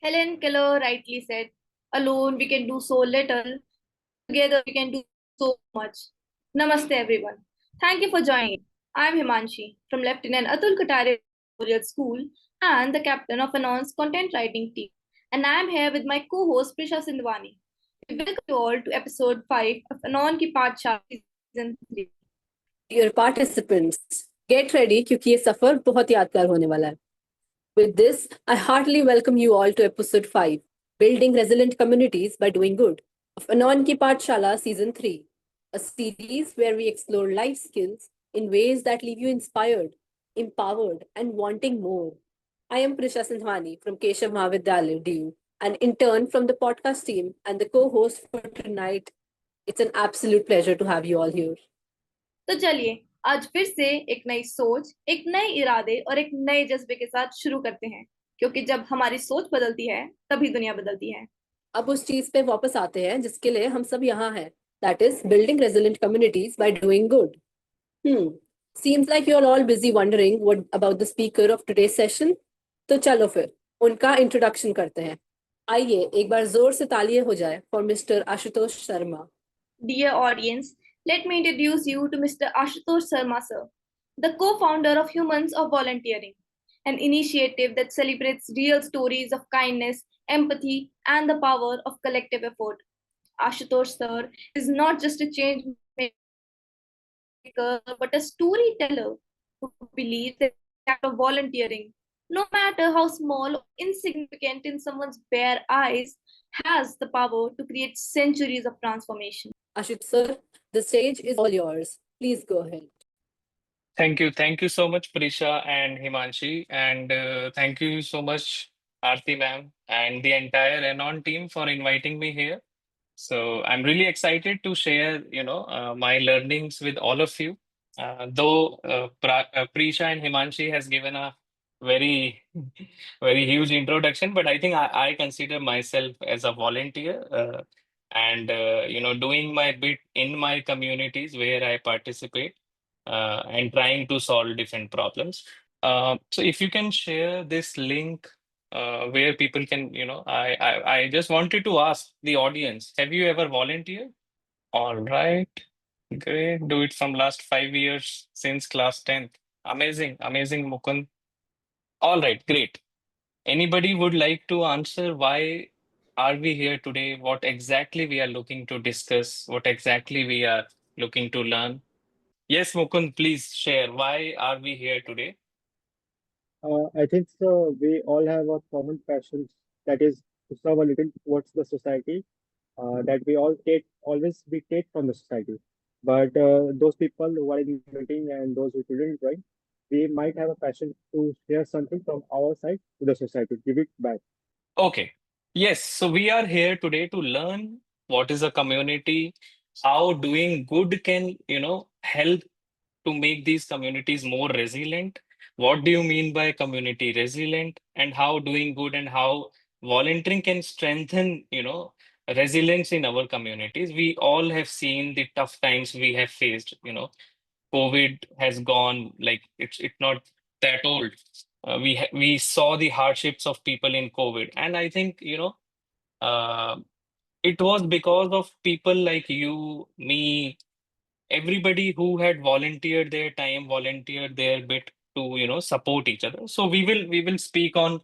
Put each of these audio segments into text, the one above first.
Helen Keller rightly said, alone we can do so little, together we can do so much. Namaste everyone. Thank you for joining. I'm Himanshi from Lieutenant Atul Katare Memorial School and the captain of Anon's content writing team. And I'm here with my co-host Prisha Sindwani. We welcome you all to episode 5 of Anon Ki Paathshaala season 3. Dear participants, get ready क्योंकि ये सफर बहुत यादगार होने वाला है. With this, I heartily welcome you all to episode 5, Building Resilient Communities by Doing Good, of Anon Ki Paathshaala season 3, a series where we explore life skills in ways that leave you inspired, empowered, and wanting more. I am Prisha Sindhwani from Keshav Mahavidyalaya, DU, an intern from the podcast team and the co-host for tonight. It's an absolute pleasure to have you all here. तो चलिए आज फिर से एक नई सोच, एक नए इरादे और एक नए जज्बे के साथ शुरू करते हैं, क्योंकि जब हमारी सोच बदलती है तभी दुनिया बदलती है. अब उस चीज पे वापस आते हैं जिसके लिए हम सब यहाँ हैं. That is building resilient communities by doing good. Seems like you're all busy wondering what about the speaker of today's session. तो चलो फिर उनका इंट्रोडक्शन करते हैं. आइए एक बार जोर से तालियां हो जाए for Mr. Ashutosh Sharma. Dear audience, let me introduce you to Mr. Ashutosh Sharma sir, the co-founder of Humans of Volunteering, an initiative that celebrates real stories of kindness, empathy, and the power of collective effort. Ashutosh sir is not just a change maker, but a storyteller who believes that the act of volunteering, no matter how small or insignificant in someone's bare eyes, has the power to create centuries of transformation. Ashut sir, the stage is all yours. Please go ahead. Thank you. Thank you so much, Prisha and Himanshi. And thank you so much, Aarti ma'am, and the entire Anon team for inviting me here. So I'm really excited to share, my learnings with all of you. Though Prisha and Himanshi has given a very, very huge introduction, but I think I consider myself as a volunteer and doing my bit in my communities where I participate and trying to solve different problems. So if you can share this link where people can, I just wanted to ask the audience, have you ever volunteered? All right, great. Do it from last 5 years since class 10th. Amazing, amazing, Mukund. All right, great. Anybody would like to answer why are we here today? What exactly we are looking to discuss? What exactly we are looking to learn? Yes, Mukund, please share. Why are we here today? I think so. We all have a common passion that is to serve a little towards the society that we all take always we take from the society. But those people who are in the meeting and those who couldn't join, we might have a passion to share something from our side to the society, give it back. Okay. Yes, so we are here today to learn what is a community, how doing good can, help to make these communities more resilient. What do you mean by community resilient, and how doing good and how volunteering can strengthen, resilience in our communities? We all have seen the tough times we have faced, COVID has gone, like it's not that old. We saw the hardships of people in COVID, and I think uh, it was because of people like you, me, everybody who had volunteered their time, volunteered their bit to support each other. So we will speak on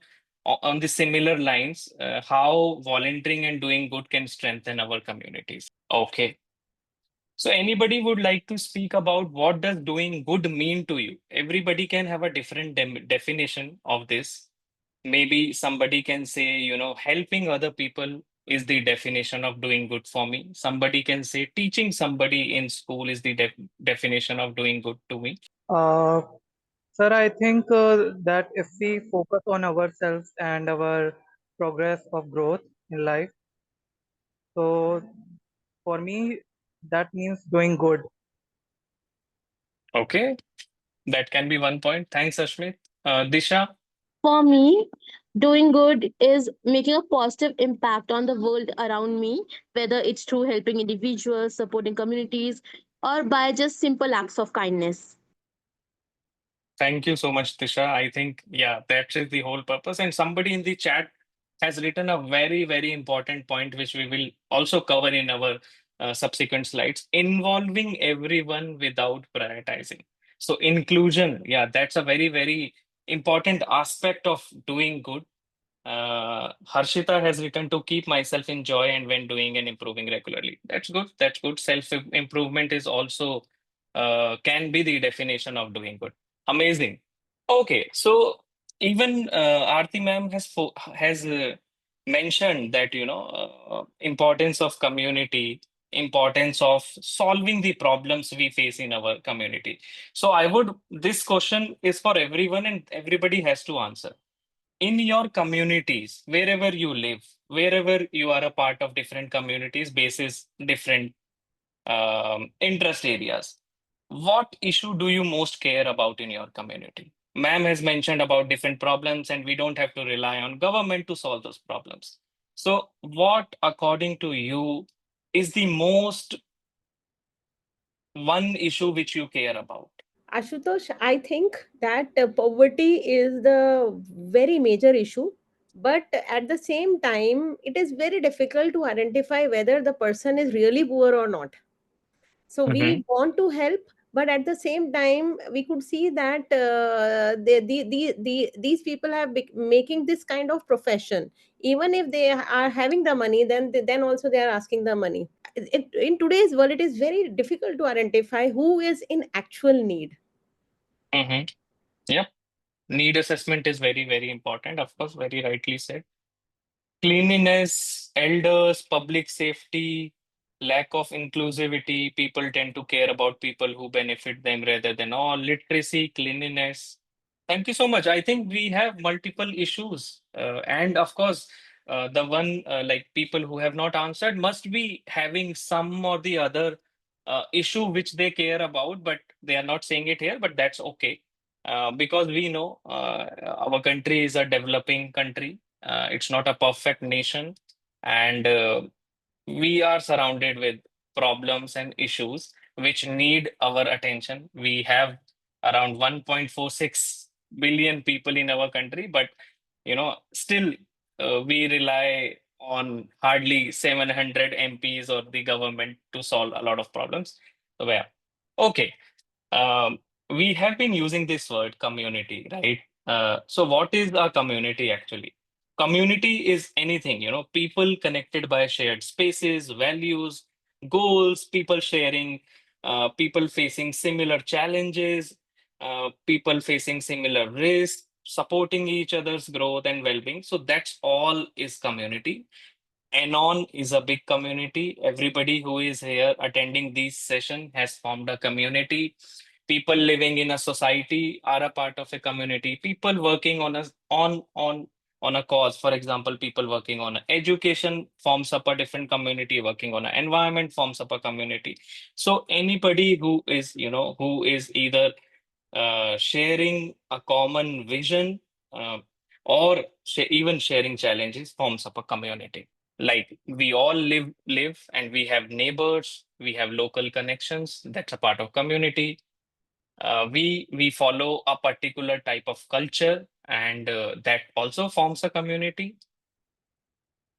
the similar lines, how volunteering and doing good can strengthen our communities. Okay. So anybody would like to speak about what does doing good mean to you? Everybody can have a different definition of this. Maybe somebody can say, helping other people is the definition of doing good for me. Somebody can say teaching somebody in school is the definition of doing good to me. Uh, Sir, I think that if we focus on ourselves and our progress of growth in life, so for me, that means doing good. Okay, that can be one point. Thanks, Ashmit. Disha. For me, doing good is making a positive impact on the world around me, whether it's through helping individuals, supporting communities, or by just simple acts of kindness. Thank you so much, Disha. I think, yeah, that is the whole purpose. And somebody in the chat has written a very, very important point, which we will also cover in our subsequent slides, involving everyone without prioritizing. So inclusion, yeah, that's a very, very important aspect of doing good. Harshita has written to keep myself in joy and when doing and improving regularly. That's good. That's good. Self improvement is also can be the definition of doing good. Amazing. Okay, so even Aarti ma'am has mentioned that importance of community, importance of solving the problems we face in our community. So this question is for everyone and everybody has to answer in your communities, wherever you live, wherever you are a part of different communities, basis different interest areas, what issue do you most care about in your community? Ma'am has mentioned about different problems, and we don't have to rely on government to solve those problems. So, what, according to you, is the most one issue which you care about? Ashutosh, I think that poverty is the very major issue, but at the same time, it is very difficult to identify whether the person is really poor or not. So Mm-hmm. we want to help, but at the same time, we could see that these people have making this kind of profession. Even if they are having the money, then also they are asking the money. In today's world, it is very difficult to identify who is in actual need. Mm-hmm. Yep. Need assessment is very, very important. Of course, very rightly said. Cleanliness, elders, public safety, lack of inclusivity. People tend to care about people who benefit them rather than all. Literacy, cleanliness. Thank you so much. I think we have multiple issues. And of course, the one like people who have not answered must be having some or the other issue which they care about, but they are not saying it here, but that's okay. Because we know our country is a developing country, it's not a perfect nation, and we are surrounded with problems and issues which need our attention. We have around 1.46 billion people in our country, but still we rely on hardly 700 MPs or the government to solve a lot of problems. So yeah, okay. Um, we have been using this word community, right? So what is a community actually? Community is anything, people connected by shared spaces, values, goals, people sharing, people facing similar challenges, people facing similar risks, supporting each other's growth and well-being. So that's all is community. Anon is a big community. Everybody who is here attending this session has formed a community. People living in a society are a part of a community. People working on a cause. For example, people working on education forms up a different community. Working on an environment forms up a community. So anybody who is either sharing a common vision or even sharing challenges forms up a community. Like we all live and we have neighbors, we have local connections, that's a part of community. We follow a particular type of culture, and that also forms a community.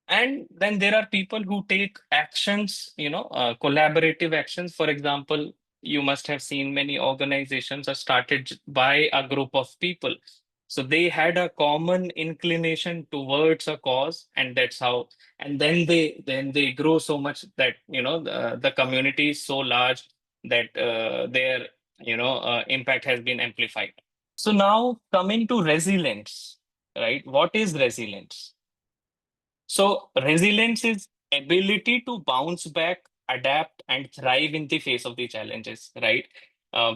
And then there are people who take actions, collaborative actions. For example, you must have seen many organizations are started by a group of people. So they had a common inclination towards a cause, and that's how. And then they grow so much that the community is so large that their impact has been amplified. So now coming to resilience, right? What is resilience? So resilience is ability to bounce back, adapt, and thrive in the face of the challenges, right?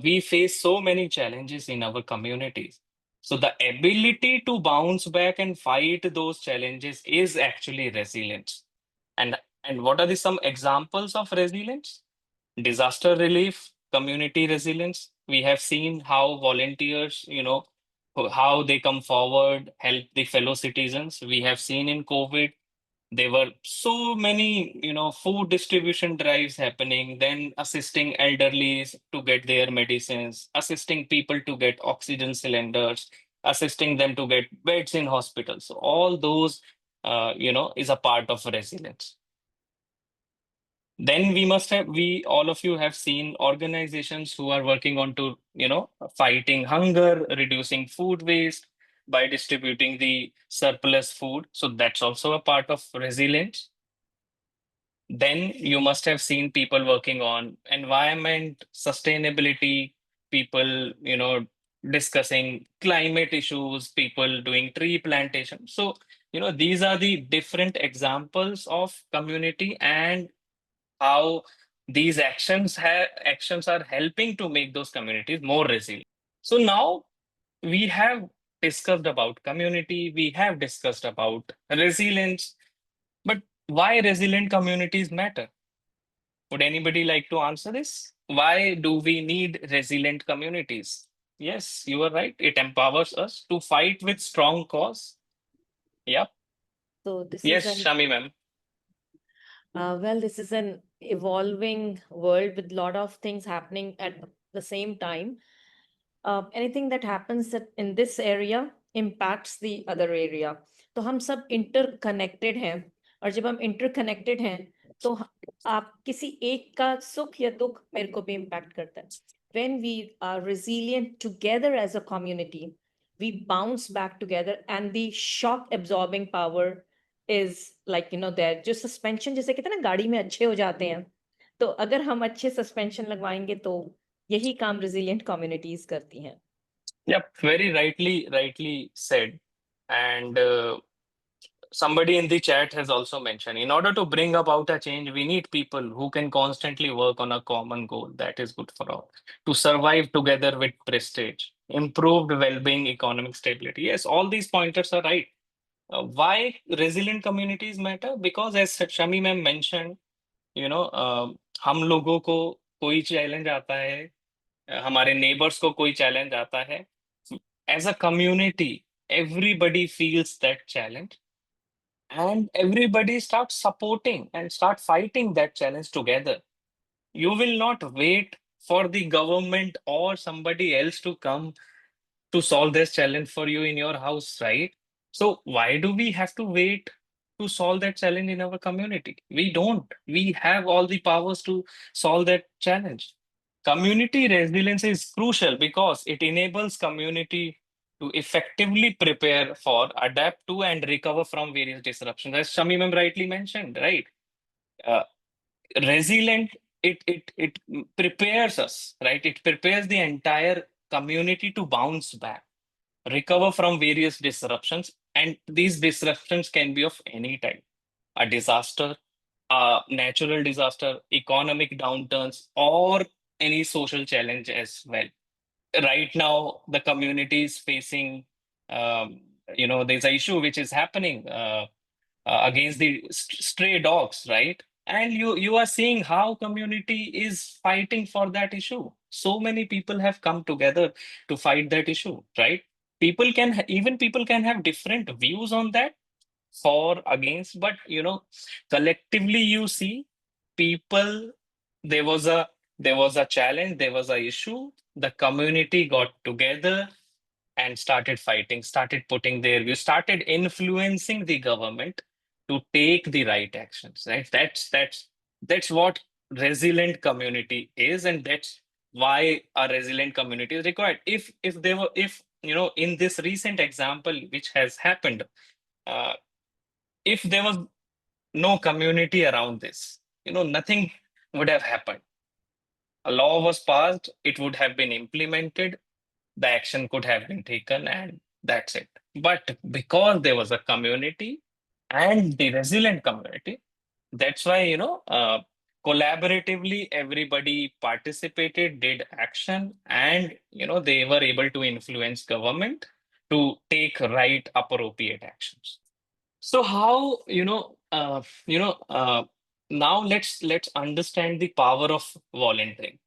We face so many challenges in our communities. So the ability to bounce back and fight those challenges is actually resilience. And what are some examples of resilience? Disaster relief, community resilience. We have seen how volunteers, how they come forward, help the fellow citizens. We have seen in COVID there were so many, food distribution drives happening, then assisting elderlies to get their medicines, assisting people to get oxygen cylinders, assisting them to get beds in hospitals. So all those is a part of resilience. Then we all of you have seen organizations who are working on to, fighting hunger, reducing food waste by distributing the surplus food. So that's also a part of resilience. Then you must have seen people working on environment, sustainability, people, discussing climate issues, people doing tree plantation. So, these are the different examples of community and how these actions are helping to make those communities more resilient. So now we have discussed about community, we have discussed about resilience, but why resilient communities matter? Would anybody like to answer this? Why do we need resilient communities? Yes, you are right. It empowers us to fight with strong cause. Yep. So this Yes, is an Shami ma'am. this is an evolving world with a lot of things happening at the same time. Anything that happens in this area impacts the other area. तो हम सब interconnected हैं और जब हम interconnected हैं तो आप किसी एक का सुख या दुख मेरे को भी impact करता है. When we are resilient together as a community, we bounce back together and the shock absorbing power is like there. जो suspension जैसे कहते हैं ना गाड़ी में अच्छे हो जाते हैं, तो अगर हम अच्छे suspension लगवाएंगे तो यही काम resilient communities करती हैं. Yep, very rightly said. And somebody in the chat has also mentioned, in order to bring about a change, we need people who can constantly work on a common goal that is good for all, to survive together with prestige, improved well-being, economic stability. Yes, all these pointers are right. Why resilient communities matter? Because as Shami ma'am mentioned, हम लोगों को कोई challenge आता है, हमारे neighbours को कोई challenge आता है, as a community, everybody feels that challenge and everybody starts supporting and start fighting that challenge together. You will not wait for the government or somebody else to come to solve this challenge for you in your house, right? So why do we have to wait to solve that challenge in our community? We don't. We have all the powers to solve that challenge. Community resilience is crucial because it enables community to effectively prepare for, adapt to, and recover from various disruptions. As Shamimam rightly mentioned, right? Uh, Resilient, it prepares us, right? It prepares the entire community to bounce back, recover from various disruptions, and these disruptions can be of any type: a disaster, a natural disaster, economic downturns, or any social challenge as well. Right now, the community is facing, there's an issue which is happening against the stray dogs, right? And you are seeing how community is fighting for that issue. So many people have come together to fight that issue, right? People can have different views on that, for, against, but collectively you see people, there was a challenge, there was a issue, the community got together and started fighting, started putting their views, started influencing the government to take the right actions, right? That's what resilient community is, and that's why a resilient community is required. If there were if in this recent example which has happened, uh, if there was no community around this, nothing would have happened. A law was passed, it would have been implemented, the action could have been taken, and that's it. But because there was a community and the resilient community, that's why, collaboratively everybody participated, did action, and, they were able to influence government to take right appropriate actions. So how, now let's understand the power of volunteering.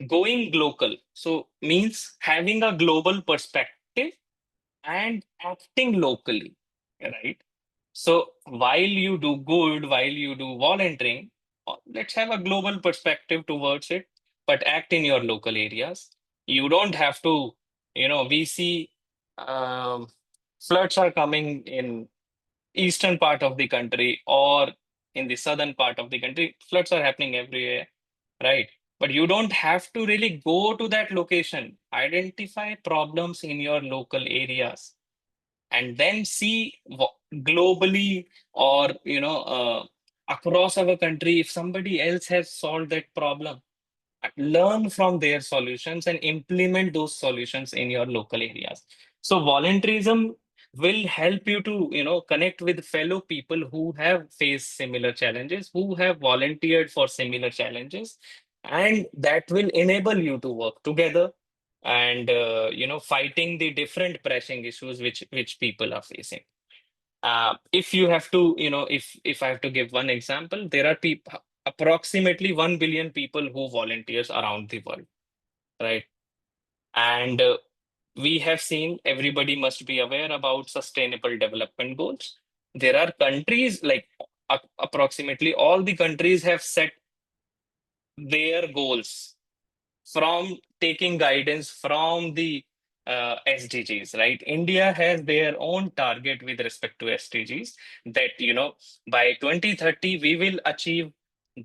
Going global, so means having a global perspective and acting locally, right? So while you do good, while you do volunteering, let's have a global perspective towards it, but act in your local areas. You don't have to, we see floods are coming in eastern part of the country or in the southern part of the country, floods are happening everywhere, right? But you don't have to really go to that location. Identify problems in your local areas and then see globally or across our country if somebody else has solved that problem. Learn from their solutions and implement those solutions in your local areas. So volunteerism will help you to connect with fellow people who have faced similar challenges, who have volunteered for similar challenges, and that will enable you to work together and fighting the different pressing issues which people are facing. If you have to, if I have to give one example, there are people, approximately 1 billion people who volunteers around the world, right? And we have seen everybody must be aware about sustainable development goals. There are countries like approximately all the countries have set their goals from taking guidance from the SDGs, right? India has their own target with respect to SDGs that, by 2030, we will achieve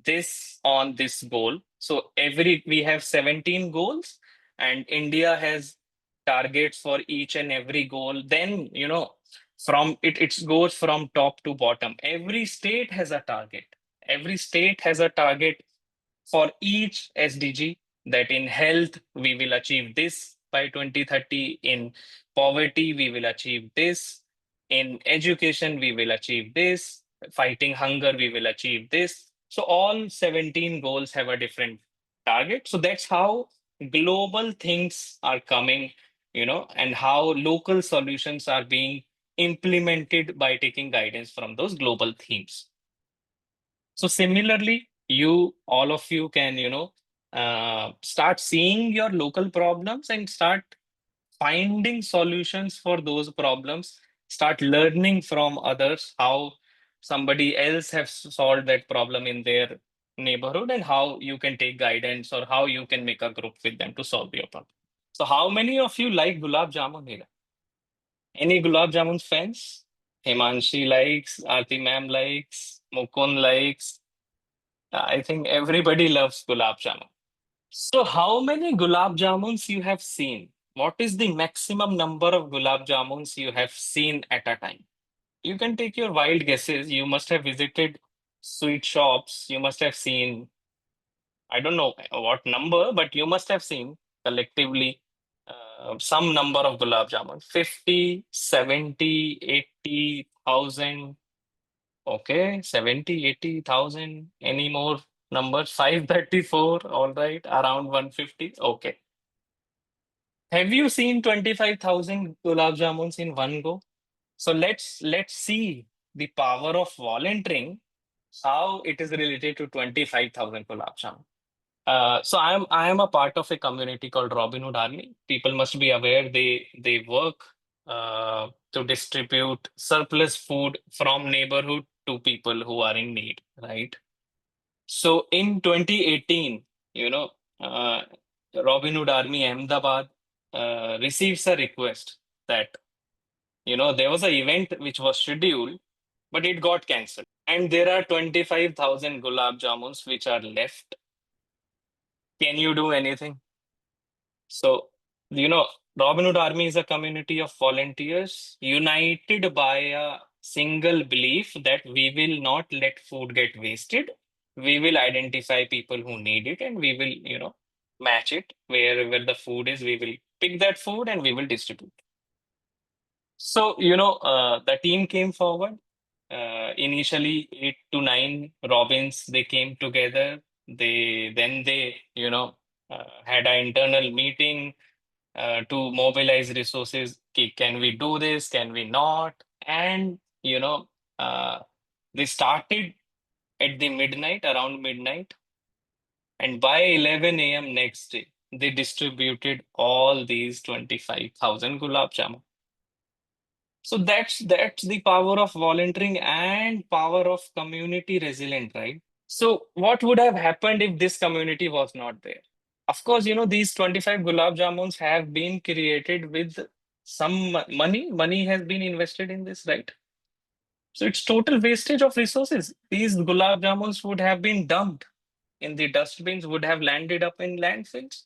this on this goal. So we have 17 goals and India has targets for each and every goal. Then, it goes from top to bottom. Every state has a target. Every state has a target for each SDG, that in health, we will achieve this by 2030. In poverty, we will achieve this. In education, we will achieve this. Fighting hunger, we will achieve this. So all 17 goals have a different target. So that's how global things are coming, and how local solutions are being implemented by taking guidance from those global themes. So similarly, all of you can, start seeing your local problems and start finding solutions for those problems. Start learning from others how somebody else has solved that problem in their neighborhood and how you can take guidance or how you can make a group with them to solve your problem. So how many of you like gulab jamun here? Any gulab jamun fans? Himanshi likes, Aarti ma'am likes, Mukund likes. I think everybody loves gulab jamun. So how many gulab jamuns you have seen? What is the maximum number of gulab jamuns you have seen at a time? You can take your wild guesses. You must have visited sweet shops. You must have seen, I don't know what number, but you must have seen collectively some number of gulab jamuns. 50, 70, 80,000. Okay, 70, 80,000. Any more numbers? 534. All right, around 150. Okay. Have you seen 25,000 gulab jamuns in one go? So let's see the power of volunteering, how it is related to 25,000 gulab jamun. So I am a part of a community called Robin Hood Army. People must be aware they work to distribute surplus food from neighborhood to people who are in need, right? So in 2018, uh, Robin Hood Army Ahmedabad receives a request that there was an event which was scheduled, but it got cancelled, and there are 25,000 gulab jamuns which are left. Can you do anything? So, Robin Hood Army is a community of volunteers united by a single belief that we will not let food get wasted. We will identify people who need it and we will, match it wherever the food is. We will pick that food and we will distribute. So, the team came forward. Initially, 8 to 9 Robins, they came together. They had an internal meeting to mobilize resources. Can we do this? Can we not? And uh, they started at the midnight, around midnight, and by 11 a.m. next day, they distributed all these 25,000 gulab jamun. So that's the power of volunteering and power of community resilient, right? So what would have happened if this community was not there? Of course, these 25 gulab jamuns have been created with some money. Money has been invested in this, right? So it's total wastage of resources. These gulab jamuns would have been dumped in the dustbins, would have landed up in landfills,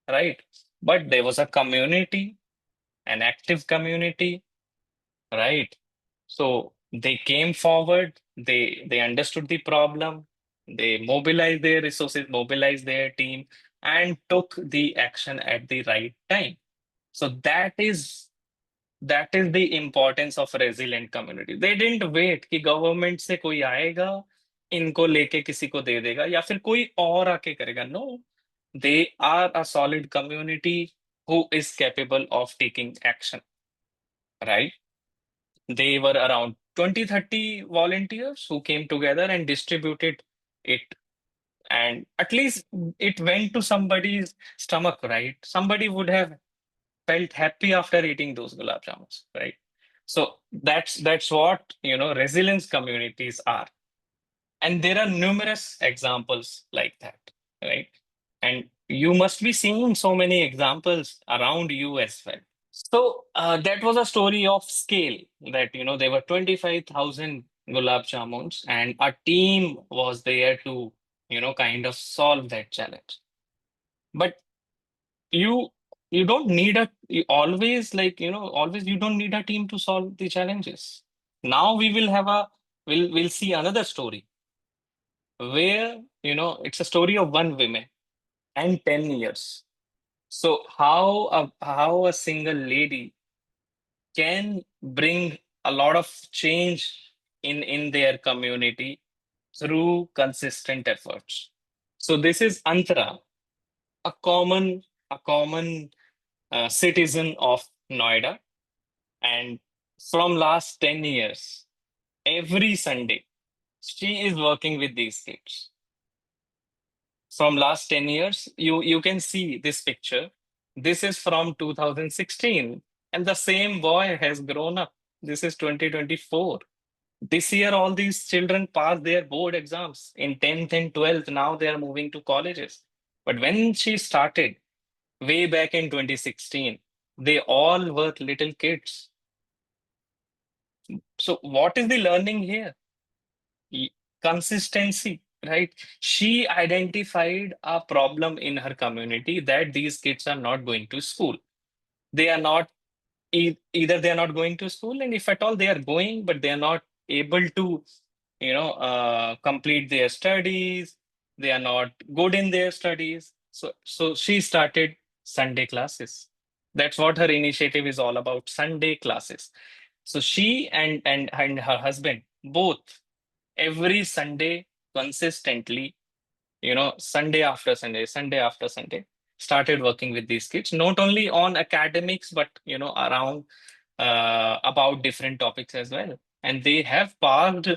right? But there was a community, an active community, right? So they came forward, they understood the problem, they mobilized their resources, mobilized their team, and took the action at the right time. So that is the importance of resilient community. They didn't wait कि government से कोई आएगा इनको लेके किसी को दे देगा या फिर कोई और आके करेगा. No, they are a solid community who is capable of taking action, right? They were around 20, 30 volunteers who came together and distributed it. And at least it went to somebody's stomach, right? Somebody would have felt happy after eating those gulab jamuns, right? So that's what resilience communities are. And there are numerous examples like that, right? And you must be seeing so many examples around you as well. So that was a story of scale that, there were 25,000 gulab jamuns and a team was there to, kind of solve that challenge. But you you don't need you always always you don't need a team to solve the challenges. Now we will have we'll see another story where, it's a story of one woman and 10 years. So how a single lady can bring a lot of change in their community through consistent efforts. So this is Antara, a common citizen of Noida, and from last 10 years, every Sunday, she is working with these kids. From last 10 years, you can see this picture. This is from 2016, and the same boy has grown up. This is 2024. This year, all these children passed their board exams in 10th and 12th. Now they are moving to colleges. But when she started, way back in 2016, they all were little kids. So, what is the learning here? Y- Consistency, right? She identified a problem in her community that these kids are not going to school. They are not either they are not going to school, and if at all they are going, but they are not able to complete their studies. They are not good in their studies. So she started Sunday classes. That's what her initiative is all about, Sunday classes. So she and her husband both every Sunday consistently, Sunday after Sunday, started working with these kids, not only on academics, but around about different topics as well. And they have passed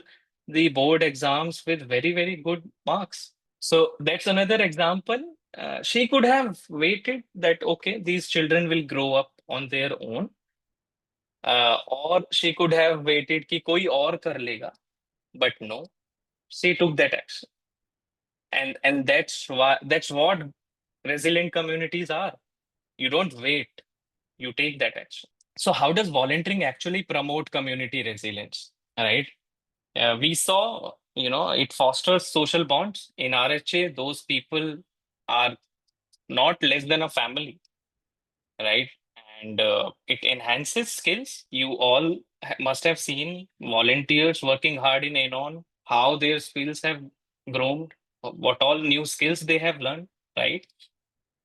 the board exams with very, very good marks. So that's another example. She could have waited that, okay, these children will grow up on their own. Or she could have waited कि कोई और कर लेगा. But no, she took that action. And that's what resilient communities are. You don't wait, you take that action. So how does volunteering actually promote community resilience? Right? We saw, it fosters social bonds. In RHA, those people are not less than a family, right? And it enhances skills. You all must have seen volunteers working hard in Anon, how their skills have grown, what all new skills they have learned, right?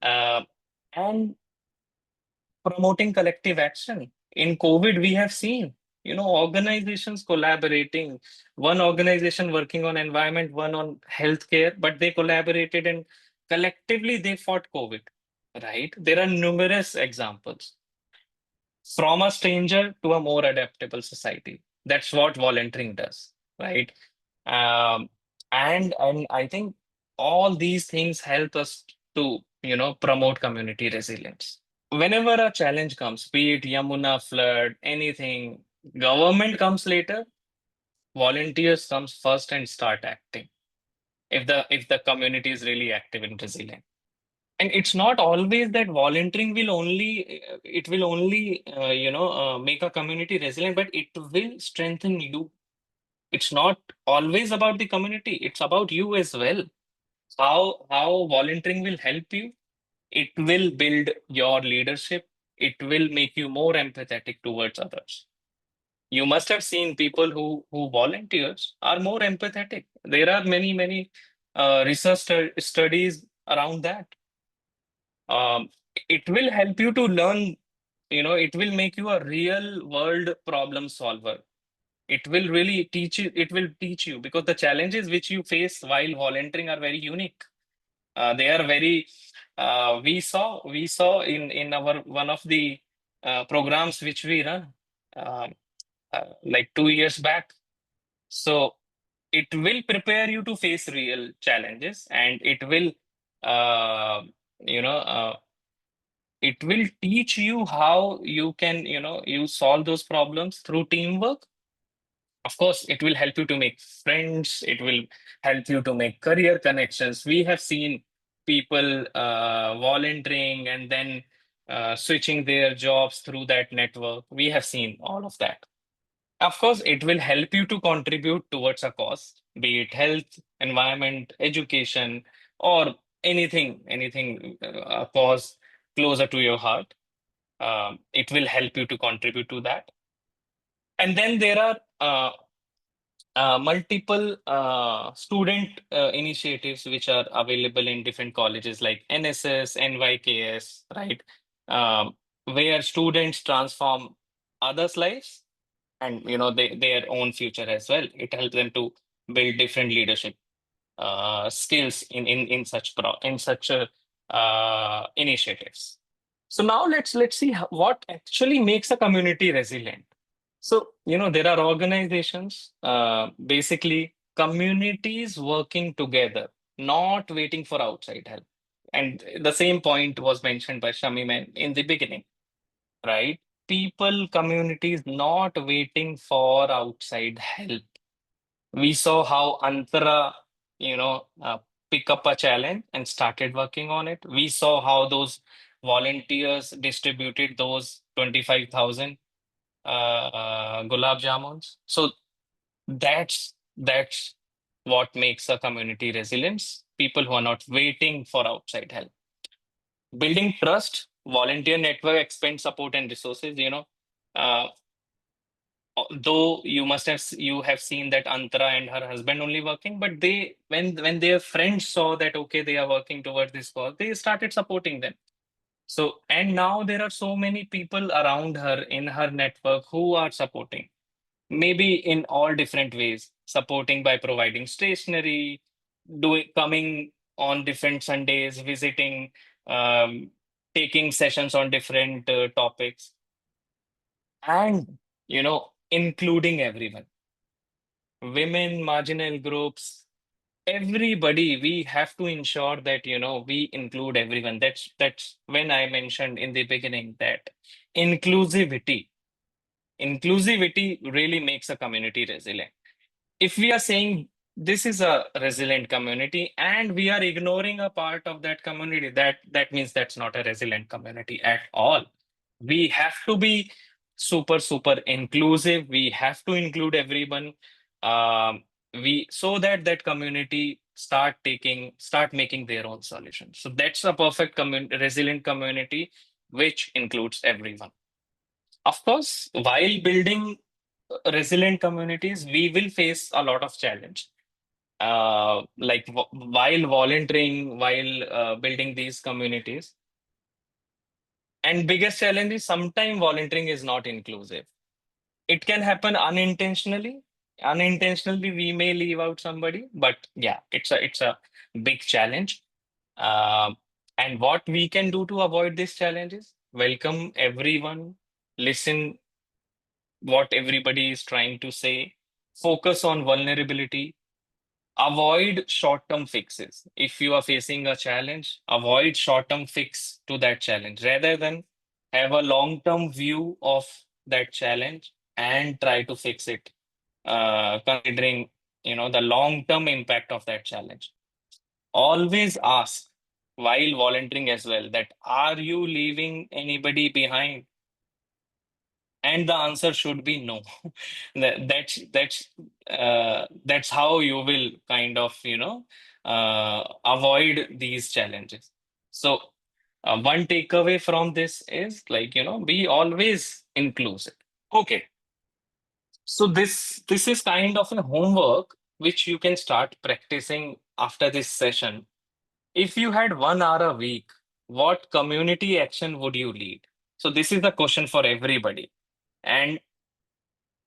Uh, and promoting collective action. In COVID, we have seen, organizations collaborating, one organization working on environment, one on healthcare, but they collaborated and collectively they fought COVID, right? There are numerous examples. From a stranger to a more adaptable society. That's what volunteering does, right? Um, and I think all these things help us to, promote community resilience. Whenever a challenge comes, be it Yamuna flood, anything, government comes later, volunteers comes first and start acting. If the community is really active and resilient. And it's not always that volunteering will only make a community resilient, but it will strengthen you. It's not always about the community, it's about you as well. How volunteering will help you? It will build your leadership. It will make you more empathetic towards others. You must have seen people who volunteers are more empathetic. There are many research studies around that. Um, it will help you to learn. It will make you a real world problem solver. It will really teach you. It will teach you because the challenges which you face while volunteering are very unique. They are very. We saw in our one of the programs which we run like 2 years back. So it will prepare you to face real challenges, and uh, you know uh, it will teach you how you can you solve those problems through teamwork. Of course, it will help you to make friends. It will help you to make career connections. We have seen people volunteering and then switching their jobs through that network. We have seen all of that. Of course, it will help you to contribute towards a cause, be it health, environment, education, or anything, a cause closer to your heart. It will help you to contribute to that. And then there are multiple student initiatives which are available in different colleges like NSS, NYKS, right? Where students transform others' lives and their own future as well. It helps them to build different leadership skills in such initiatives. So now let's see what actually makes a community resilient. So there are organizations, basically communities working together, not waiting for outside help. And the same point was mentioned by Shamim in the beginning, right? People, communities not waiting for outside help. We saw how Antara, you know, uh, pick up a challenge and started working on it. We saw how those volunteers distributed those 25,000 gulab jamuns. So that's what makes a community resilience. People who are not waiting for outside help. Building trust, volunteer network, expend support and resources. Uh, though you have seen that Antara and her husband only working, but they when their friends saw that okay they are working towards this cause, they started supporting them. So and now there are so many people around her in her network who are supporting, maybe in all different ways, supporting by providing stationery, doing coming on different Sundays, visiting, um, taking sessions on different topics, and including everyone, women, marginal groups, everybody. We have to ensure that we include everyone. That's when I mentioned in the beginning that inclusivity inclusivity really makes a community resilient. If we are saying this is a resilient community and we are ignoring a part of that community, that means that's not a resilient community at all. We have to be super inclusive. We have to include everyone. We so that that community start making their own solutions. So that's a perfect resilient community which includes everyone. Of course, while building resilient communities, we will face a lot of challenge. Like while volunteering, while building these communities, and biggest challenge is sometimes volunteering is not inclusive. It can happen unintentionally. Unintentionally, we may leave out somebody, but yeah, it's a big challenge. Um and what we can do to avoid these challenges? Welcome everyone, listen what everybody is trying to say, focus on vulnerability, avoid short-term fixes. If you are facing a challenge, avoid short-term fix to that challenge rather than have a long-term view of that challenge and try to fix it, considering the long-term impact of that challenge. Always ask while volunteering as well that are you leaving anybody behind? And the answer should be no. That's how you will kind of, avoid these challenges. So one takeaway from this is like, be always inclusive. Okay. So this is kind of a homework which you can start practicing after this session. If you had 1 hour a week, what community action would you lead? So this is the question for everybody. And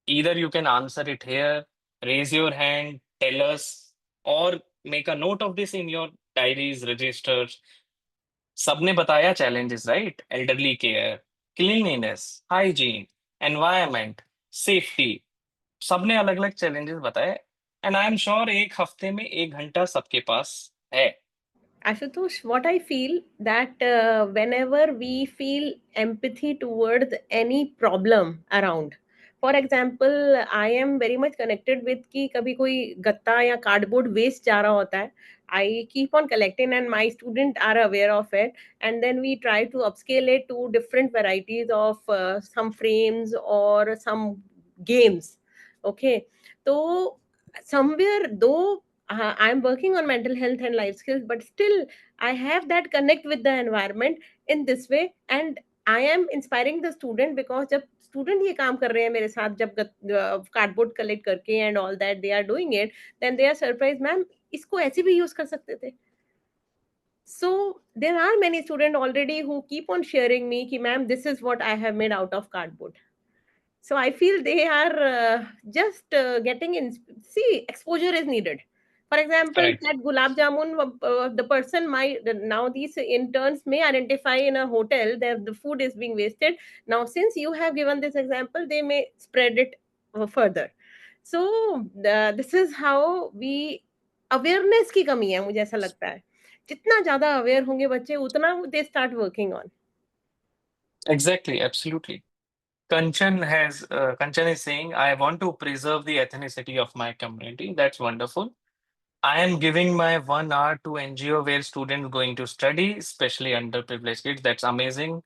either you can answer it here, raise your hand, tell us, or make a note of this in your diaries, registers. सबने बताया challenges, right? Elderly care, cleanliness, hygiene, environment, safety. सबने अलग अलग challenges बताए. And I am sure एक हफ्ते में 1 घंटा सबके पास है. Ashutosh, what I feel that whenever we feel empathy towards any problem around, for example, I am very much connected with कि कभी कोई गत्ता या cardboard waste जा रहा होता है, I keep on collecting and my students are aware of it, and then we try to upscale it to different varieties of some frames or some games. Okay, so somewhere though I'm working on mental health and life skills, but still I have that connect with the environment in this way, and I am inspiring the student because जब student ये काम कर रहे हैं मेरे साथ जब cardboard collect करके and all that they are doing it, then they are surprised, ma'am इसको ऐसे भी use कर सकते थे. So there are many students already who keep on sharing me कि ma'am this is what I have made out of cardboard. So I feel they are just getting in. See, exposure is needed. For example, Correct. that gulab jamun, the person might now these interns may identify in a hotel that the food is being wasted. Now, since you have given this example, they may spread it further. So this is how we awareness की कमी है मुझे ऐसा लगता है जितना ज्यादा aware होंगे बच्चे उतना they start working on. Exactly, absolutely. Kanchan is saying, I want to preserve the ethnicity of my community. That's wonderful. I am giving my 1 hour to NGO where students going to study, especially underprivileged kids. That's amazing.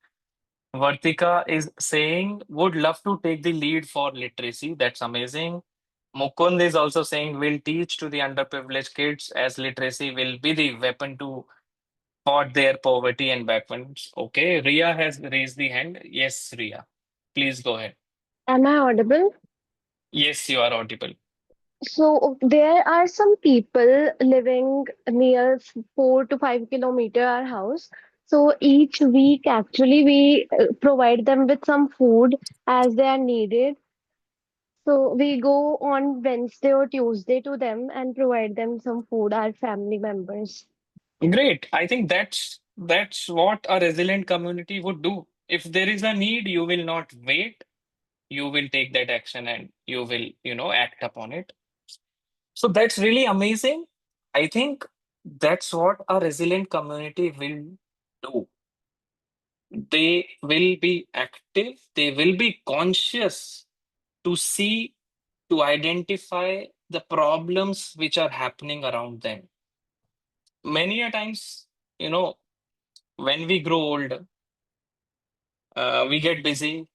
Vartika is saying, would love to take the lead for literacy. That's amazing. Mukund is also saying, will teach to the underprivileged kids as literacy will be the weapon to fought their poverty and backwards. Okay, Ria has raised the hand. Yes, Ria. Please go ahead. Am I audible? Yes, you are audible. So there are some people living near 4 to 5 kilometer our house. So each week, actually, we provide them with some food as they are needed. So we go on Wednesday or Tuesday to them and provide them some food, our family members. Great. I think that's what a resilient community would do. If there is a need, you will not wait. You will take that action and you will, act upon it. So that's really amazing. I think that's what a resilient community will do. They will be active, they will be conscious to see, to identify the problems which are happening around them. Many a times, when we grow old, we get busy.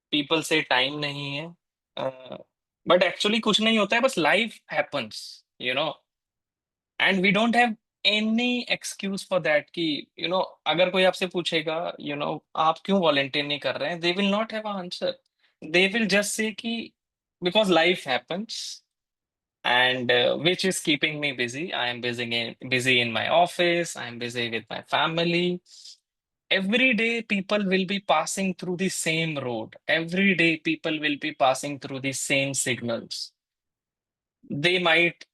People say time नहीं है. But actually कुछ नहीं होता है, बस life happens, and we don't have any excuse for that कि, अगर कोई आपसे पूछेगा, आप क्यों volunteer नहीं कर रहे हैं, they will not have an answer. They will just say कि because life happens. And which is keeping me busy. I am busy in my office. I am busy with my family. Every day, people will be passing through the same road. Every day, people will be passing through the same signals. They might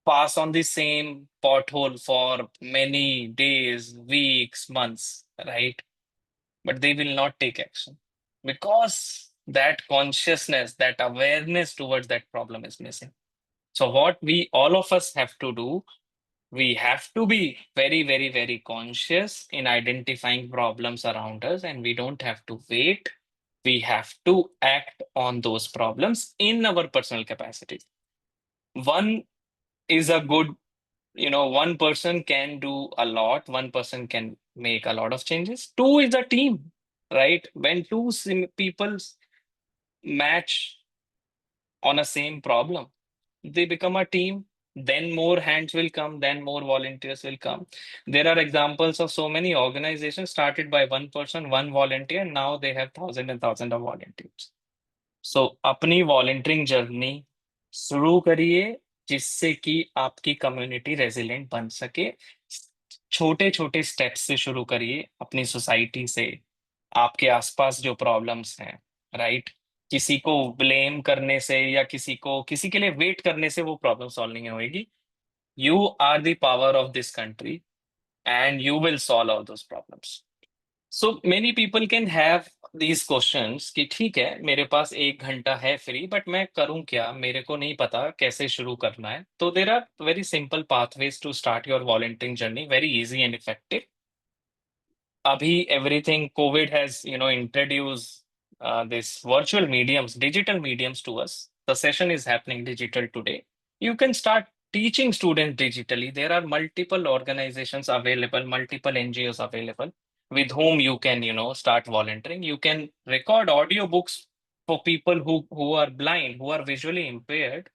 pass on the same pothole for many days, weeks, months, right? But they will not take action because that consciousness, that awareness towards that problem is missing. So what we all of us have to do, we have to be very, very, very conscious in identifying problems around us, and we don't have to wait. We have to act on those problems in our personal capacity. One is a good, one person can do a lot, one person can make a lot of changes. Two is a team, right? When two people match on a same problem. They become a team, then more hands will come, then more volunteers will come. There are examples of so many organizations started by one person, one volunteer, and now they have thousands and thousands of volunteers. So अपनी volunteering journey शुरू करिए जिससे कि आपकी community resilient बन सके। छोटे छोटे स्टेप्स से शुरू करिए, अपनी सोसाइटी से, आपके आसपास जो प्रॉब्लम्स हैं, राइट? किसी को ब्लेम करने से या किसी के लिए वेट करने से वो प्रॉब्लम सॉल्व नहीं होगी। You are the power of this country and you will solve all those problems. So many people can have these questions कि ठीक है, मेरे पास 1 घंटा है फ्री, बट मैं करूं क्या, मेरे को नहीं पता कैसे शुरू करना है। तो there are very simple pathways to start your volunteering journey, very easy and effective. Abhi, everything COVID has, introduced this virtual mediums, digital mediums to us. The session is happening digital today. You can start teaching students digitally. There are multiple organizations available, multiple NGOs available with whom you can, start volunteering. You can record audiobooks for people who are blind, who are visually impaired.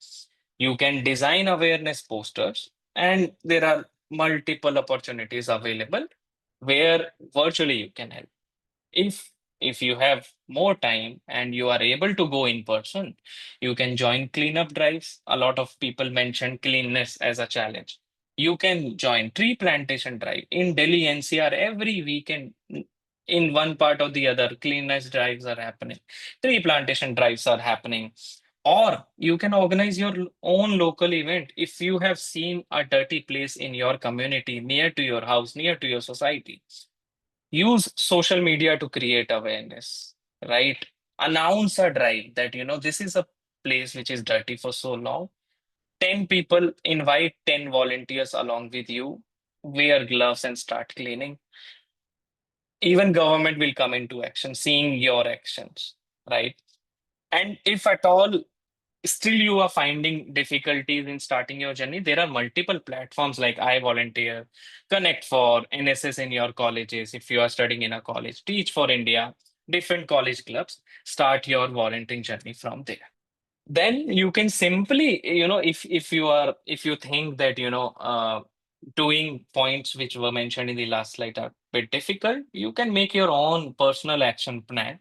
You can design awareness posters, and there are multiple opportunities available where virtually you can help. If you have more time and you are able to go in person, you can join cleanup drives. A lot of people mention cleanness as a challenge. You can join tree plantation drive in Delhi NCR every weekend. In one part or the other, cleanness drives are happening, tree plantation drives are happening, or you can organize your own local event. If you have seen a dirty place in your community, near to your house, near to your society, use social media to create awareness, right? Announce a drive that, this is a place which is dirty for so long. 10 people, invite 10 volunteers along with you, wear gloves and start cleaning. Even government will come into action, seeing your actions, right? And if at all still you are finding difficulties in starting your journey, there are multiple platforms like I Volunteer, Connect for, NSS in your colleges. If you are studying in a college, Teach for India, different college clubs, start your volunteering journey from there. Then you can simply, if you think that, doing points which were mentioned in the last slide are a bit difficult, you can make your own personal action plan.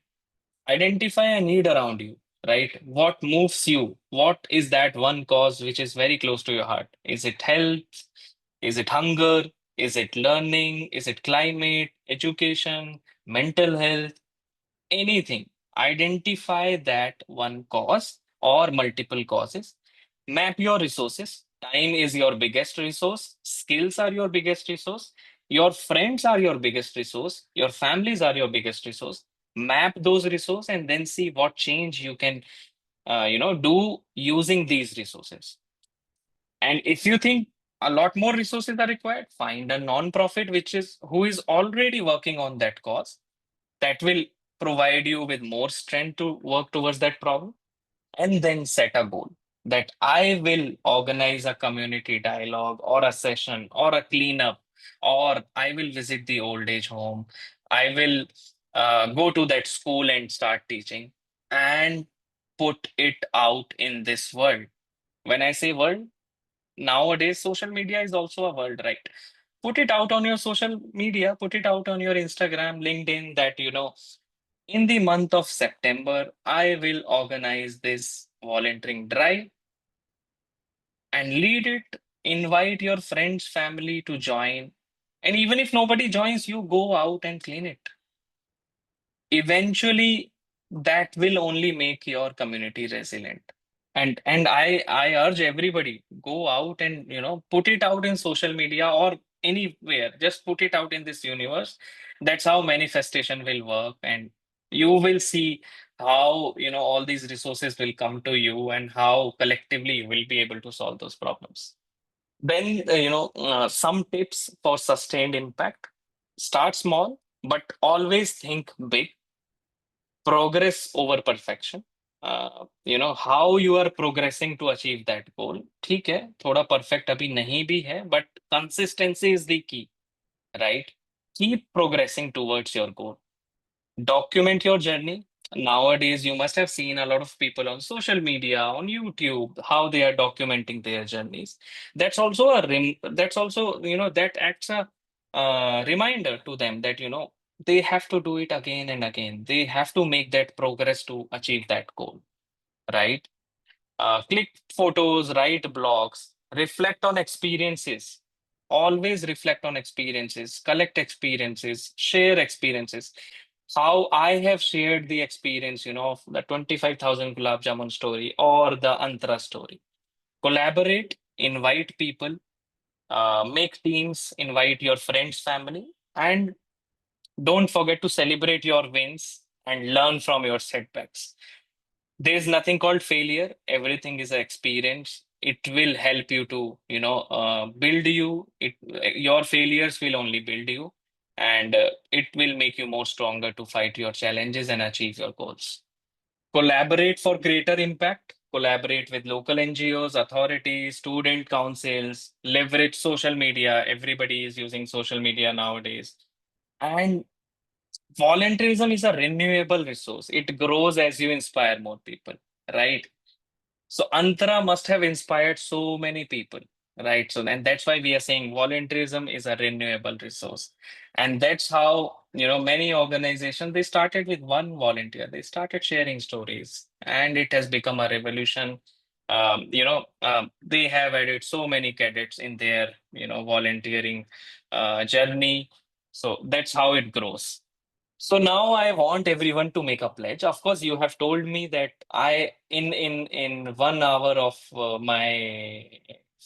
Identify a need around you, right? What moves you? What is that one cause which is very close to your heart? Is it health? Is it hunger? Is it learning? Is it climate, education, mental health? Anything. Identify that one cause or multiple causes. Map your resources. Time is your biggest resource. Skills are your biggest resource. Your friends are your biggest resource. Your families are your biggest resource. Map those resources and then see what change you can, do using these resources. And if you think a lot more resources are required, find a non-profit who is already working on that cause, that will provide you with more strength to work towards that problem. And then set a goal that I will organize a community dialogue or a session or a cleanup, or I will visit the old age home. I will go to that school and start teaching and put it out in this world. When I say world, nowadays social media is also a world, right? Put it out on your social media, put it out on your Instagram, LinkedIn, that, in the month of September, I will organize this volunteering drive and lead it. Invite your friends, family to join. And even if nobody joins you, go out and clean it. Eventually, that will only make your community resilient. And I urge everybody, go out and, put it out in social media or anywhere. Just put it out in this universe. That's how manifestation will work, and you will see how, all these resources will come to you and how collectively you will be able to solve those problems. Then, some tips for sustained impact. Start small, but always think big. Progress over perfection. How you are progressing to achieve that goal. ठीक है, थोड़ा perfect अभी नहीं भी है, but consistency is the key, right? Keep progressing towards your goal. Document your journey. Nowadays, you must have seen a lot of people on social media, on YouTube, how they are documenting their journeys. That's also, that acts a reminder to them that, they have to do it again and again. They have to make that progress to achieve that goal, right? Click photos, write blogs, reflect on experiences. Always reflect on experiences, collect experiences, share experiences. How I have shared the experience, of the 25,000 Gulab Jamun story or the Antra story. Collaborate, invite people, make teams, invite your friends, family, and don't forget to celebrate your wins and learn from your setbacks. There's nothing called failure. Everything is an experience. It will help you to, build you. Your failures will only build you, and it will make you more stronger to fight your challenges and achieve your goals. Collaborate for greater impact. Collaborate with local NGOs, authorities, student councils, leverage social media. Everybody is using social media nowadays. And volunteerism is a renewable resource. It grows as you inspire more people, right? So Antara must have inspired so many people, right? So and that's why we are saying volunteerism is a renewable resource. And that's how, many organizations, they started with one volunteer. They started sharing stories and it has become a revolution. They have added so many cadets in their, volunteering journey. So that's how it grows. So now I want everyone to make a pledge. Of course, you have told me that in 1 hour of my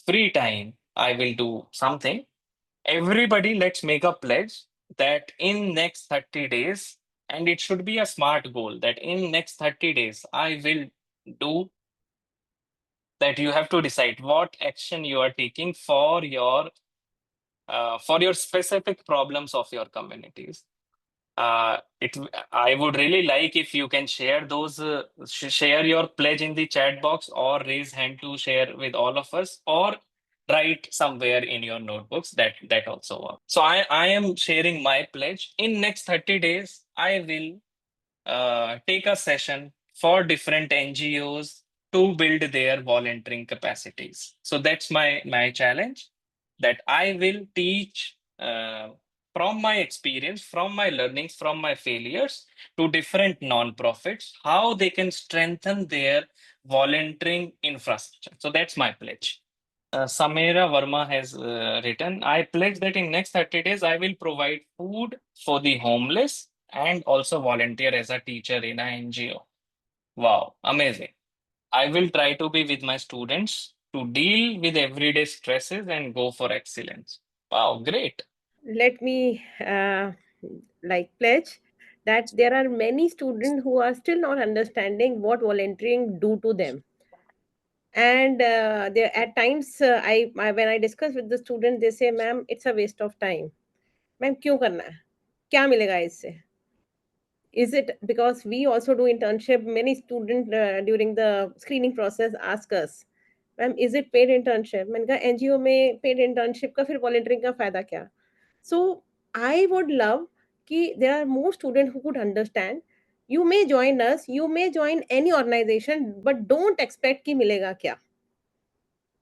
free time, I will do something. Everybody, let's make a pledge that in next 30 days, and it should be a smart goal that in next 30 days, I will do that. You have to decide what action you are taking for your specific problems of your communities. It I would really like if you can share those share your pledge in the chat box or raise hand to share with all of us or write somewhere in your notebooks. That also works. So I am sharing my pledge. In next 30 days, I will take a session for different NGOs to build their volunteering capacities. So that's my challenge, that I will teach from my experience, from my learnings, from my failures to different nonprofits how they can strengthen their volunteering infrastructure. So that's my pledge. Samira Verma has written, I pledge that in next 30 days, I will provide food for the homeless and also volunteer as a teacher in an NGO. Wow, amazing. I will try to be with my students to deal with everyday stresses and go for excellence. Wow, great. Let me pledge that there are many students who are still not understanding what volunteering do to them. And there at times when I discuss with the student, they say, ma'am, it's a waste of time. Ma'am, क्यों करना है? क्या मिलेगा इससे? Is it because we also do internship? Many students during the screening process ask us, ma'am, is it paid internship? मैंने कहा NGO में paid internship का फिर volunteering का फायदा क्या? So I would love कि there are more students who could understand. You may join us, you may join any organization, but don't expect कि मिलेगा क्या.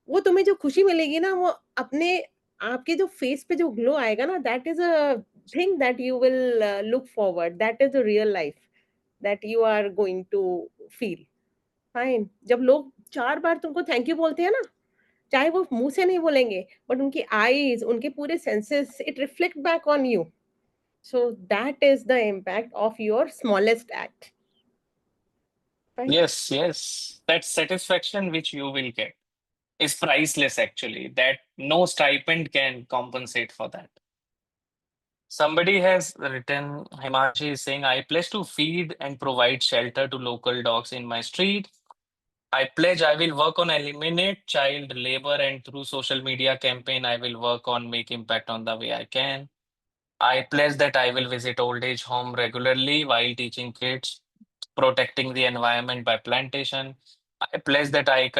वो तुम्हें जो खुशी मिलेगी ना, वो अपने आपके जो फेस पे जो ग्लो आएगा ना, that is a thing that you will look forward, that is the real life that you are going to feel fine. जब लोग 4 बार तुमको थैंक यू बोलते हैं ना, चाहे वो मुंह से नहीं बोलेंगे, बट उनकी आईज, उनके पूरे senses, it reflect back on you. So that is the impact of your smallest act. Yes, yes. That satisfaction which you will get is priceless, actually. That no stipend can compensate for that. Somebody has written, Himanshi is saying, I pledge to feed and provide shelter to local dogs in my street. I pledge I will work on eliminate child labor, and through social media campaign, I will work on make impact on the way I can. I pledge that I will visit old age home regularly while teaching kids, protecting the environment by plantation. I pledge that I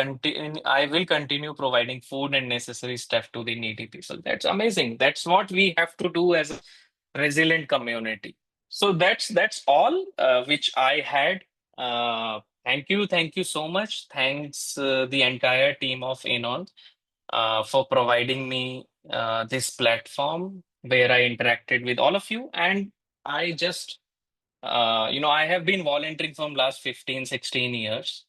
will continue providing food and necessary stuff to the needy people. That's amazing. That's what we have to do as a resilient community. So that's all which I had. Thank you so much. Thanks the entire team of Anon for providing me this platform where I interacted with all of you. And I just, I have been volunteering from last 15, 16 years.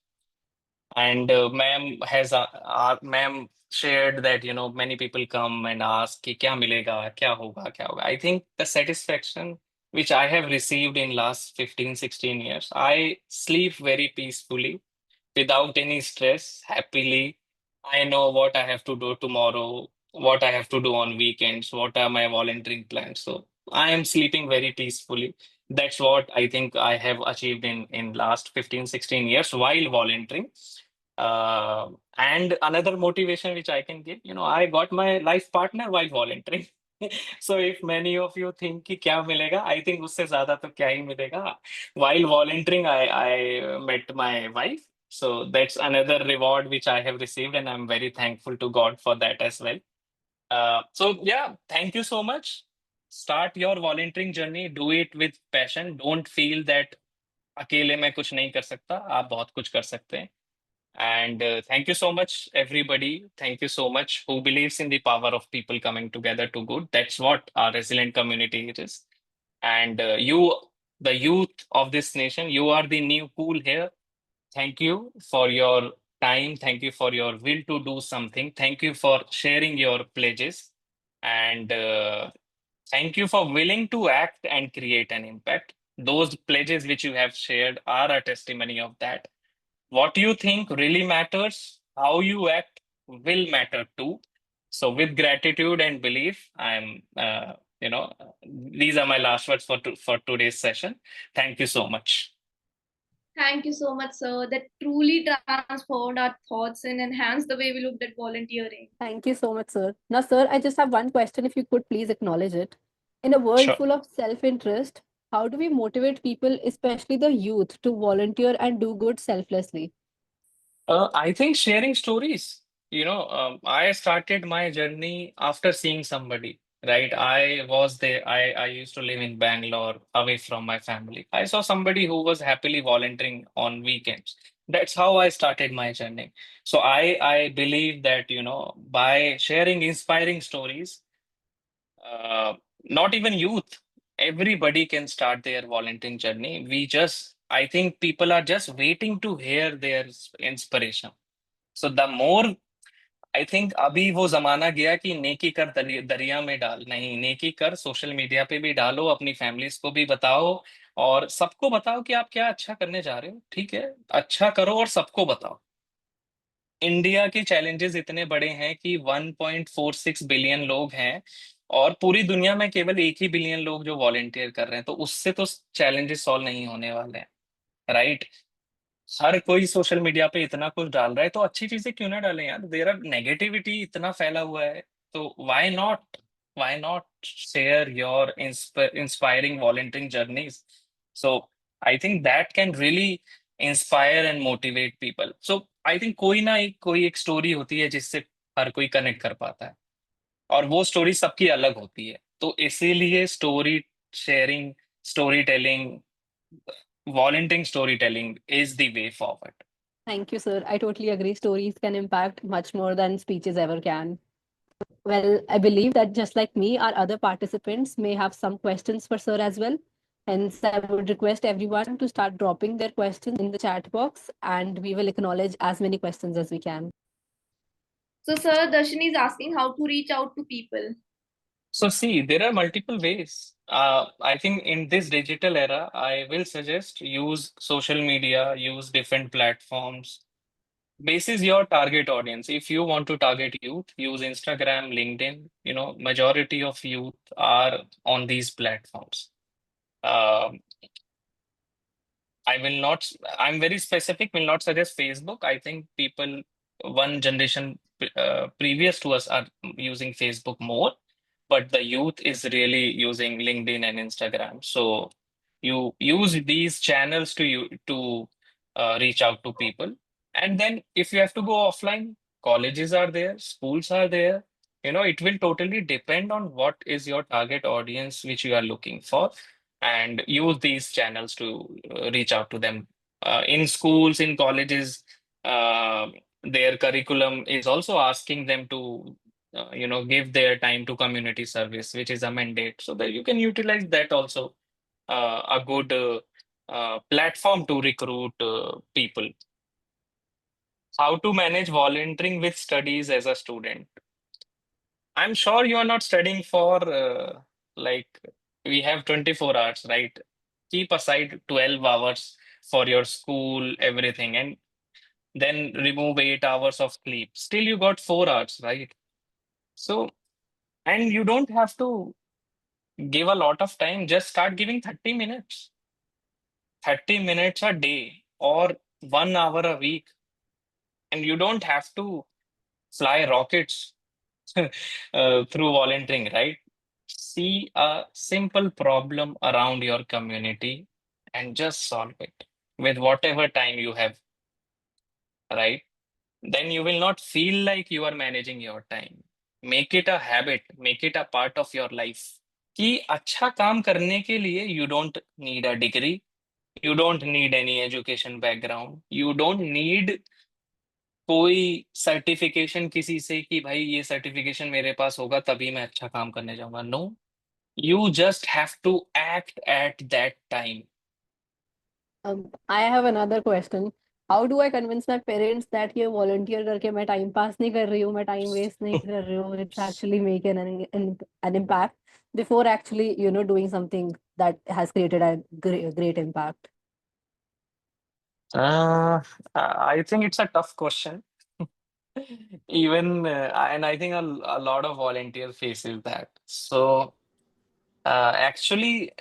And ma'am shared that, many people come and ask, कि क्या मिलेगा, क्या होगा, क्या होगा. I think the satisfaction which I have received in last 15, 16 years, I sleep very peacefully without any stress, happily. I know what I have to do tomorrow, what I have to do on weekends, what are my volunteering plans. So I am sleeping very peacefully. That's what I think I have achieved in last 15, 16 years while volunteering. And another motivation which I can give, I got my life partner while volunteering. So if many of you think कि क्या मिलेगा, I think उससे ज़्यादा तो क्या ही मिलेगा. While volunteering, I met my wife. So that's another reward which I have received, and I'm very thankful to God for that as well. So yeah, thank you so much. Start your volunteering journey. Do it with passion. Don't feel that अकेले मैं कुछ नहीं कर सकता. आप बहुत कुछ कर सकते हैं. And thank you so much, everybody. Thank you so much who believes in the power of people coming together to good. That's what our resilient community is. And you, the youth of this nation, you are the new cool here. Thank you for your time. Thank you for your will to do something. Thank you for sharing your pledges. And thank you for willing to act and create an impact. Those pledges which you have shared are a testimony of that. What you think really matters, how you act will matter too. So, with gratitude and belief, these are my last words for today's session. Thank you so much. Thank you so much, sir. That truly transformed our thoughts and enhanced the way we looked at volunteering. Thank you so much, sir. Now, sir, I just have one question. If you could please acknowledge it. In a world Sure. full of self interest, how do we motivate people, especially the youth, to volunteer and do good selflessly? I think sharing stories. I started my journey after seeing somebody, right? I was there. I used to live in Bangalore, away from my family. I saw somebody who was happily volunteering on weekends. That's how I started my journey. So I believe that, by sharing inspiring stories, uh, not even youth, everybody can start their volunteering journey. I think people are just waiting to hear their inspiration. So the more, I think अभी वो जमाना गया कि नेकी कर दरिया में डाल, नहीं, नेकी कर सोशल मीडिया पे भी डालो, अपनी फैमिलीज को भी बताओ और सबको बताओ कि आप क्या अच्छा करने जा रहे हो. ठीक है, अच्छा करो और सबको बताओ. इंडिया के चैलेंजेस इतने बड़े हैं कि 1.46 बिलियन लोग हैं और पूरी दुनिया में केवल 1 ही बिलियन लोग जो वॉलेंटियर कर रहे हैं, तो उससे तो चैलेंजेस सॉल्व नहीं होने वाले हैं, राइट? हर कोई सोशल मीडिया पे इतना कुछ डाल रहा है, तो अच्छी चीजें क्यों ना डालें यार. देर आर नेगेटिविटी इतना फैला हुआ है, तो why not share your inspiring volunteering journeys. So I think that can really inspire and motivate people. So I think कोई एक स्टोरी होती है जिससे हर कोई कनेक्ट कर पाता है, और वो स्टोरी सबकी अलग होती है. तो इसीलिए story sharing, story telling, volunteering storytelling is the way forward. Thank you, sir. I totally agree. Stories can impact much more than speeches ever can. Well, I believe that just like me, our other participants may have some questions for sir as well. Hence, I would request everyone to start dropping their questions in the chat box and we will acknowledge as many questions as we can. So, sir, Darshini is asking how to reach out to people. So, see, there are multiple ways. I think in this digital era, I will suggest use social media, use different platforms. Basis your target audience. If you want to target youth, use Instagram, LinkedIn. Majority of youth are on these platforms. Um, I'm very specific, will not suggest Facebook. I think people, one generation previous to us are using Facebook more, but the youth is really using LinkedIn and Instagram. So you use these channels to reach out to people. And then if you have to go offline, colleges are there, schools are there. It will totally depend on what is your target audience which you are looking for. and use these channels to reach out to them. In schools, in colleges, uh, their curriculum is also asking them to, give their time to community service, which is a mandate. So that you can utilize that also, a good platform to recruit people. How to manage volunteering with studies as a student. I'm sure you are not studying for like we have 24 hours, right? Keep aside 12 hours for your school, everything, and then remove 8 hours of sleep. Still, you got 4 hours, right? So, and you don't have to give a lot of time, just start giving 30 minutes, 30 minutes a day or 1 hour a week. And you don't have to fly rockets through volunteering, right? See a simple problem around your community and just solve it with whatever time you have, right? Then you will not feel like you are managing your time. Make it a habit, make it a part of your life. कि अच्छा काम करने के लिए you don't need a degree, you don't need any education background, you don't need कोई certification किसी से कि भाई ये सर्टिफिकेशन मेरे पास होगा तभी मैं अच्छा काम करने जाऊंगा. No, you just have to act at that time. I have another question. How do I convince my parents that ये volunteer करके मैं time pass नहीं कर रही हूँ, मैं time waste नहीं कर रही हूँ, it's actually making an impact before actually, doing something that has created a great impact? I think it's a tough question. Even and I think a lot of volunteers faces that. So actually,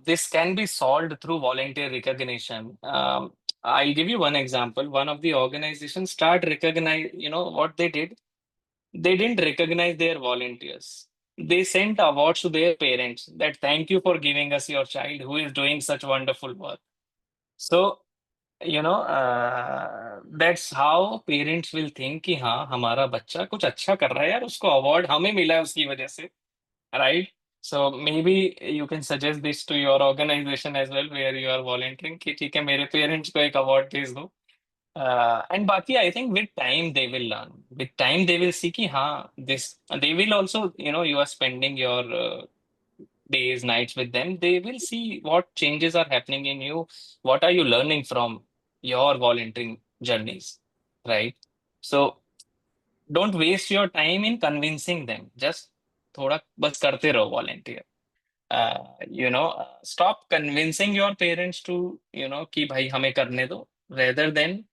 this can be solved through volunteer recognition. I'll give you one example. One of the organizations start recognize, what they did. They didn't recognize their volunteers. They sent awards to their parents that thank you for giving us your child who is doing such wonderful work. So that's how parents will think कि हाँ हमारा बच्चा कुछ अच्छा कर रहा है यार, उसको अवार्ड हमें मिला है उसकी वजह से, right? So maybe you can suggest this to your organization as well where you are volunteering कि ठीक है मेरे पेरेंट्स को एक अवार्ड भेज दो. And बाकी I think with time they will learn. With time they will see कि हाँ this they will also, you are spending your days, nights with them, they will see what changes are happening in you. What are you learning from your volunteering journeys, right? So don't waste your time in convincing them. Just थोड़ा बस करते रहो volunteer. Stop convincing your parents to, कि भाई हमें करने दो, rather than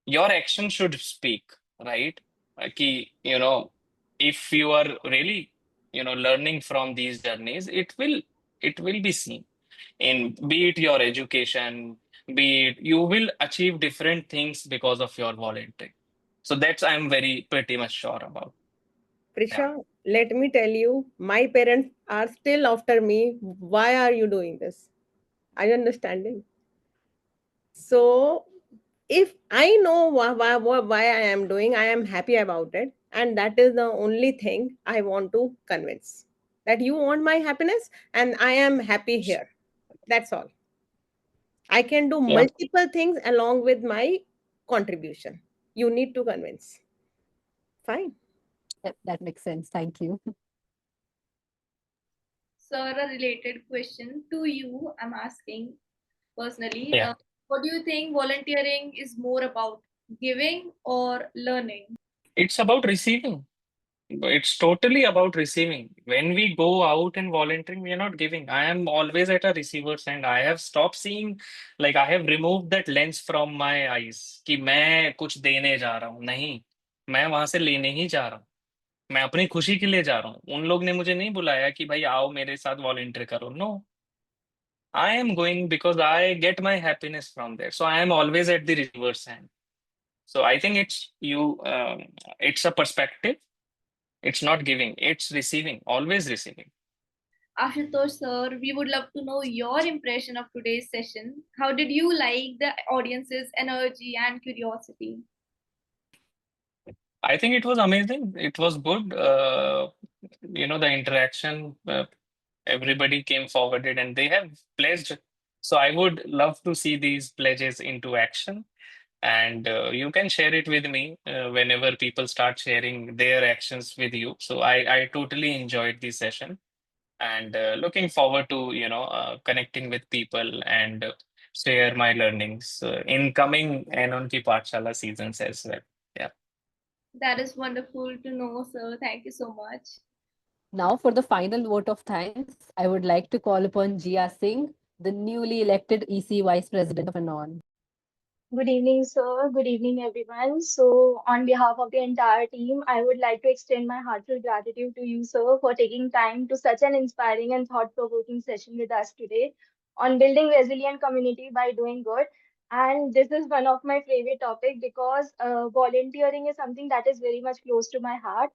your action should speak, right? If you are really, learning from these journeys, it will be seen in be it your education, be it you will achieve different things because of your volunteering. So that's I'm very pretty much sure about. Yeah. Prisha, let me tell you, my parents are still after me. Why are you doing this? Are you understanding? So, if I know why I am doing, I am happy about it. And that is the only thing I want to convince, that you want my happiness and I am happy here. That's all. I can do Yeah. multiple things along with my contribution. You need to convince. Fine. Yep, that makes sense. Thank you. Sir, a related question to you, I'm asking personally. Yeah. What do you think volunteering is more about, giving or learning? It's about receiving. It's totally about receiving. When we go out and volunteering, we are not giving. I am always at a receiver's end. I have stopped seeing, like I have removed that lens from my eyes कि मैं कुछ देने जा रहा हूँ. नहीं, मैं वहां से लेने ही जा रहा हूँ. मैं अपनी खुशी के लिए जा रहा हूँ. उन लोग ने मुझे नहीं बुलाया कि भाई आओ मेरे साथ वॉलंटियर करो. No, I am going because I get my happiness from there. So I am always at the receiver's end. So I think it's a perspective. It's not giving, it's receiving, always receiving. Ashutosh sir, we would love to know your impression of today's session. How did you like the audience's energy and curiosity? I think it was amazing. It was good. The interaction everybody came forwarded and they have pledged. So I would love to see these pledges into action. And you can share it with me whenever people start sharing their actions with you. So I totally enjoyed this session, and looking forward to connecting with people and share my learnings in coming Anon Ki Paathshaala seasons as well. Yeah. That is wonderful to know, sir. Thank you so much. Now, for the final vote of thanks, I would like to call upon Jia Singh, the newly elected EC Vice President of Anon. Good evening, sir. Good evening, everyone. So, on behalf of the entire team, I would like to extend my heartfelt gratitude to you, sir, for taking time to such an inspiring and thought-provoking session with us today on building resilient community by doing good. And this is one of my favorite topic because volunteering is something that is very much close to my heart.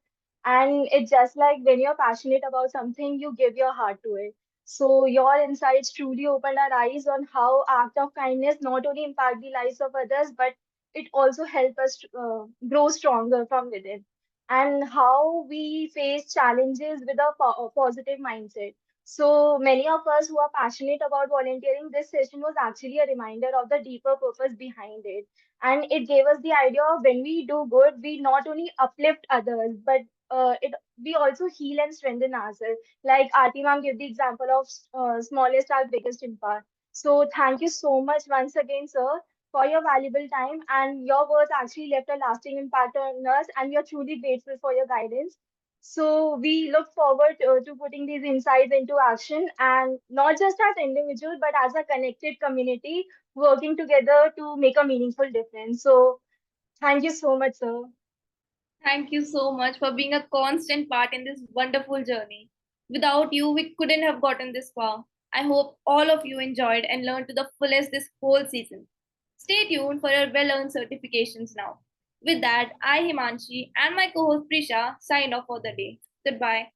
And it's just like when you're passionate about something, you give your heart to it. So your insights truly opened our eyes on how act of kindness not only impact the lives of others, but it also help us grow stronger from within, and how we face challenges with a positive mindset. So many of us who are passionate about volunteering, this session was actually a reminder of the deeper purpose behind it. And it gave us the idea of when we do good, we not only uplift others, but it we also heal and strengthen ourselves. Like Aarti ma'am gave the example of smallest are biggest impact. So thank you so much once again, sir, for your valuable time, and your words actually left a lasting impact on us, and we are truly grateful for your guidance. So we look forward to putting these insights into action, and not just as individuals, but as a connected community working together to make a meaningful difference. So thank you so much, sir. Thank you so much for being a constant part in this wonderful journey. Without you, we couldn't have gotten this far. I hope all of you enjoyed and learned to the fullest this whole season. Stay tuned for your well earned certifications now. With that, I, Himanshi, and my co host Prisha sign off for the day. Goodbye.